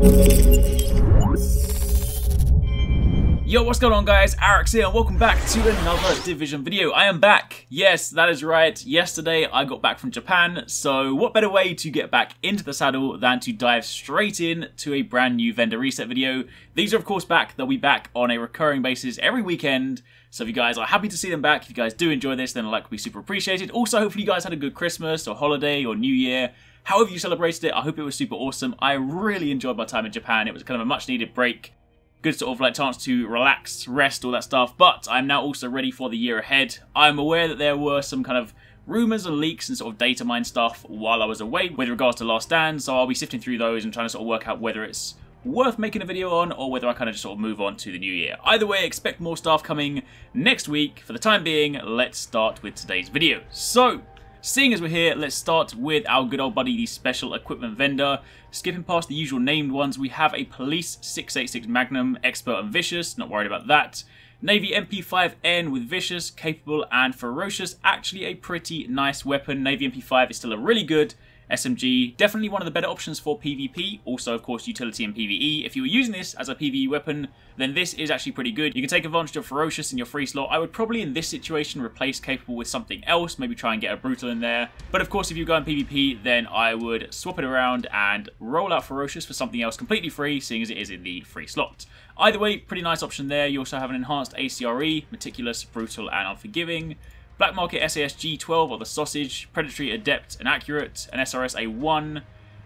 Yo, what's going on guys? Arekkz here and welcome back to another Division video. I am back. Yes, that is right. Yesterday I got back from Japan, so what better way to get back into the saddle than to dive straight in to a brand new vendor reset video. These are of course back. They'll be back on a recurring basis every weekend. So if you guys are happy to see them back, if you guys do enjoy this, then a like would be super appreciated. Also, hopefully you guys had a good Christmas or holiday or New Year. However you celebrated it, I hope it was super awesome. I really enjoyed my time in Japan. It was kind of a much needed break. Good sort of like chance to relax, rest, all that stuff. But I'm now also ready for the year ahead. I'm aware that there were some kind of rumours and leaks and sort of data mine stuff while I was away with regards to Last Stand. So I'll be sifting through those and trying to sort of work out whether it's worth making a video on or whether I kind of just sort of move on to the new year. Either way, expect more stuff coming next week. For the time being, let's start with today's video. So, seeing as we're here, let's start with our good old buddy, the special equipment vendor. Skipping past the usual named ones, we have a Police 686 Magnum, Expert and Vicious, not worried about that. Navy MP5N with Vicious, Capable and Ferocious, actually a pretty nice weapon. Navy MP5 is still a really good SMG, definitely one of the better options for PvP, also of course utility in PvE. If you were using this as a PvE weapon, then this is actually pretty good. You can take advantage of Ferocious in your free slot. I would probably in this situation replace Capable with something else, maybe try and get a Brutal in there. But of course if you go in PvP, then I would swap it around and roll out Ferocious for something else completely free, seeing as it is in the free slot. Either way, pretty nice option there. You also have an enhanced ACRE, Meticulous, Brutal and Unforgiving. Black Market SAS G12 or the Sausage, Predatory, Adept and Accurate, an SRS A1,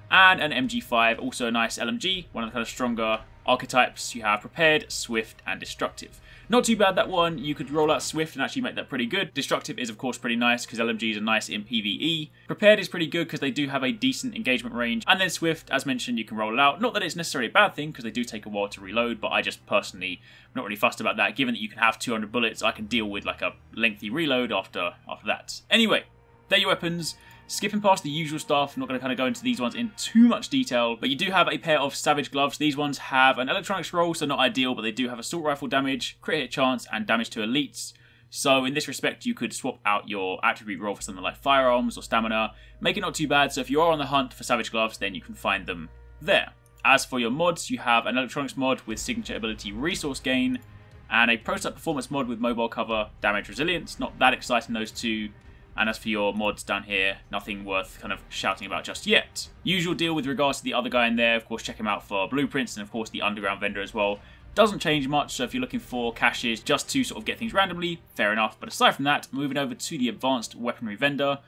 and an MG5, also a nice LMG, one of the kind of stronger archetypes. You have Prepared, Swift and Destructive. Not too bad that one. You could roll out Swift and actually make that pretty good. Destructive is of course pretty nice because LMGs are nice in PvE. Prepared is pretty good because they do have a decent engagement range. And then Swift, as mentioned, you can roll it out. Not that it's necessarily a bad thing because they do take a while to reload, but I just personally am not really fussed about that. Given that you can have 200 bullets, I can deal with like a lengthy reload after that. Anyway, they're your weapons. Skipping past the usual stuff, I'm not going to kind of go into these ones in too much detail, but you do have a pair of Savage gloves. These ones have an electronics roll, so not ideal, but they do have assault rifle damage, crit hit chance, and damage to elites. So in this respect, you could swap out your attribute roll for something like firearms or stamina, make it not too bad. So if you are on the hunt for Savage gloves, then you can find them there. As for your mods, you have an electronics mod with signature ability resource gain, and a prototype performance mod with mobile cover, damage resilience. Not that exciting, those two. And as for your mods down here, nothing worth kind of shouting about just yet. Usual deal with regards to the other guy in there, of course check him out for blueprints and of course the underground vendor as well. Doesn't change much, so if you're looking for caches just to sort of get things randomly, fair enough. But aside from that, moving over to the advanced weaponry vendor.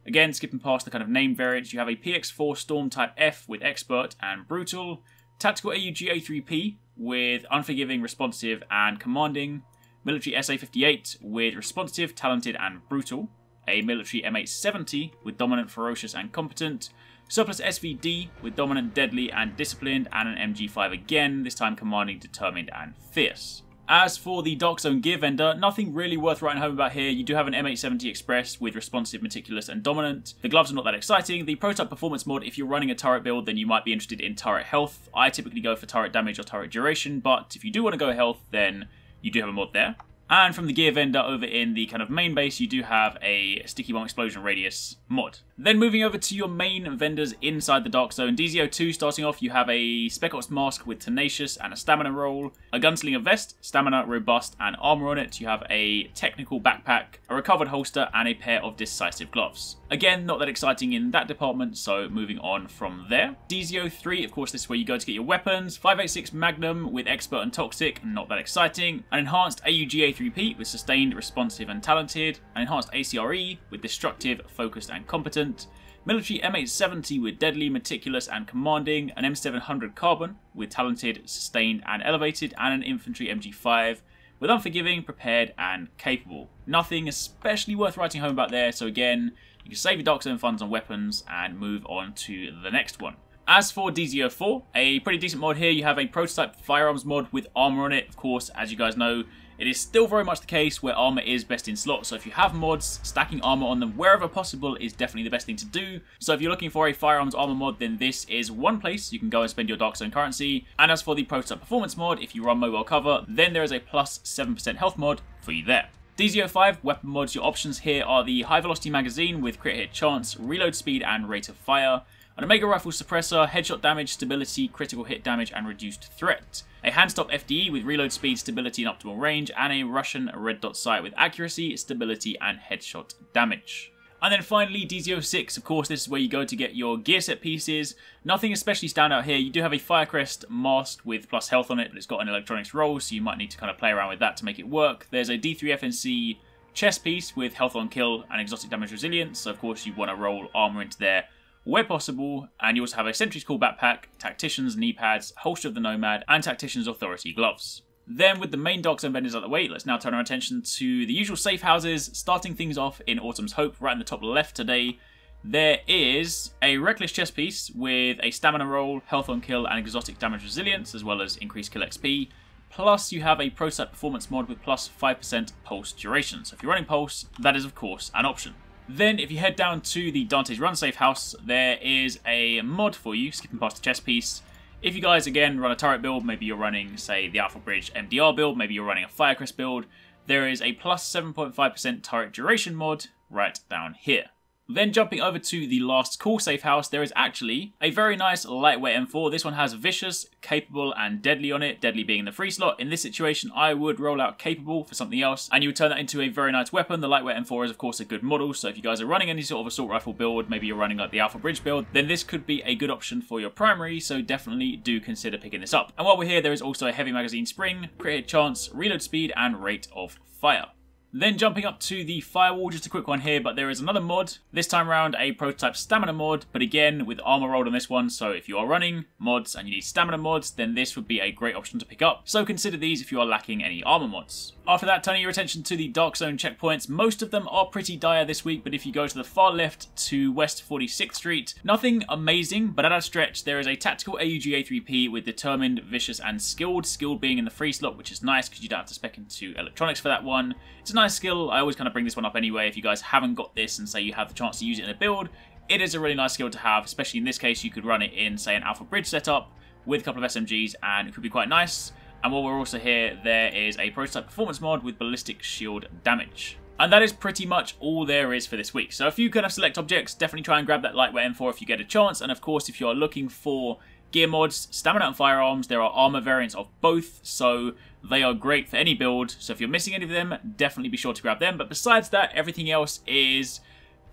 Again, skipping past the kind of name variants, you have a PX4 Storm Type F with Expert and Brutal. Tactical AUG A3P with Unforgiving, Responsive and Commanding. Military SA58 with Responsive, Talented and Brutal. A military M870 with Dominant, Ferocious and Competent, Surplus SVD with Dominant, Deadly and Disciplined, and an MG5 again, this time Commanding, Determined and Fierce. As for the Dark Zone gear vendor, nothing really worth writing home about here. You do have an M870 Express with Responsive, Meticulous and Dominant. The gloves are not that exciting. The Prototype Performance mod, if you're running a turret build, then you might be interested in turret health. I typically go for turret damage or turret duration, but if you do want to go health, then you do have a mod there. And from the gear vendor over in the kind of main base, you do have a Sticky Bomb Explosion Radius mod. Then moving over to your main vendors inside the Dark Zone. DZ02 starting off, you have a Spec Ops Mask with Tenacious and a Stamina roll, a Gunslinger Vest, Stamina, Robust and Armor on it. You have a Technical Backpack, a Recovered Holster and a pair of Decisive Gloves. Again, not that exciting in that department, so moving on from there. DZ03, of course this is where you go to get your weapons. 586 Magnum with Expert and Toxic, not that exciting. An enhanced AUG A3P with Sustained, Responsive and Talented. An enhanced ACRE with Destructive, Focused and Competent. Military M870 with Deadly, Meticulous and Commanding. An M700 Carbon with Talented, Sustained and Elevated. And an Infantry MG5 with Unforgiving, Prepared and Capable. Nothing especially worth writing home about there, so again, you can save your Dark Zone funds on weapons and move on to the next one. As for DZ04, a pretty decent mod here. You have a Prototype Firearms mod with Armor on it. Of course, as you guys know, it is still very much the case where armor is best in slot. So if you have mods, stacking armor on them wherever possible is definitely the best thing to do. So if you're looking for a firearms armor mod, then this is one place you can go and spend your Dark Zone currency. And as for the Prototype Performance mod, if you run mobile cover, then there is a plus 7% health mod for you there. DZ05 weapon mods, your options here are the High Velocity Magazine with Crit Hit Chance, Reload Speed and Rate of Fire. an Omega Rifle suppressor, headshot damage, stability, critical hit damage, and reduced threat. A handstop FDE with reload speed, stability, and optimal range, and a Russian red dot sight with accuracy, stability, and headshot damage. And then finally, DZ06, of course, this is where you go to get your gear set pieces. Nothing especially stand out here. You do have a Firecrest mask with plus health on it, but it's got an electronics roll, so you might need to kind of play around with that to make it work. There's a D3FNC chest piece with health on kill and exotic damage resilience, so of course you want to roll armor into there where possible. And you also have a Sentry's Call backpack, Tactician's knee pads, holster of the Nomad, and Tactician's Authority gloves. Then with the main Dark Zone vendors out of the way, let's now turn our attention to the usual safe houses, starting things off in Autumn's Hope, right in the top left today. There is a Reckless chest piece with a stamina roll, health on kill, and exotic damage resilience, as well as increased kill XP. Plus, you have a Prototype Performance mod with plus 5% pulse duration. So if you're running pulse, that is of course an option. Then if you head down to the Dante's Run safe house, there is a mod for you, skipping past the chest piece. If you guys, again, run a turret build, maybe you're running, say, the Alpha Bridge MDR build, maybe you're running a Firecrest build, there is a plus 7.5% turret duration mod right down here. Then jumping over to the last call safe house, there is actually a very nice lightweight M4. This one has Vicious, Capable, and Deadly on it, Deadly being in the free slot. In this situation, I would roll out Capable for something else, and you would turn that into a very nice weapon. The lightweight M4 is, of course, a good model, so if you guys are running any sort of assault rifle build, maybe you're running like the Alpha Bridge build, then this could be a good option for your primary, so definitely do consider picking this up. And while we're here, there is also a heavy magazine spring, crit hit chance, reload speed, and rate of fire. Then jumping up to the firewall, just a quick one here, but there is another mod. This time around a prototype stamina mod, but again with armor rolled on this one, so if you are running mods and you need stamina mods, then this would be a great option to pick up. So consider these if you are lacking any armor mods. After that, turning your attention to the Dark Zone checkpoints, most of them are pretty dire this week, but if you go to the far left to West 46th Street, nothing amazing, but at a stretch, there is a tactical AUG A3P with Determined, Vicious, and Skilled. Skilled being in the free slot, which is nice because you don't have to spec into electronics for that one. It's a nice skill. I always kind of bring this one up anyway. If you guys haven't got this and say you have the chance to use it in a build, it is a really nice skill to have, especially in this case. You could run it in, say, an Alpha Bridge setup with a couple of SMGs, and it could be quite nice. And while we're also here, there is a Prototype Performance mod with Ballistic Shield damage. And that is pretty much all there is for this week. So if you kind of select objects, definitely try and grab that lightweight M4 if you get a chance. And of course, if you are looking for gear mods, stamina and firearms, there are armor variants of both, so they are great for any build. So if you're missing any of them, definitely be sure to grab them. But besides that, everything else is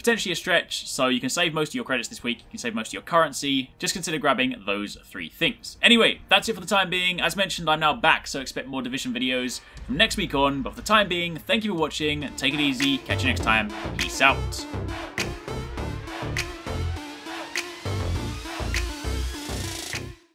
potentially a stretch, so you can save most of your credits this week, you can save most of your currency. Just consider grabbing those three things. Anyway, that's it for the time being. As mentioned, I'm now back, so expect more Division videos from next week on. But for the time being, thank you for watching, take it easy, catch you next time, peace out.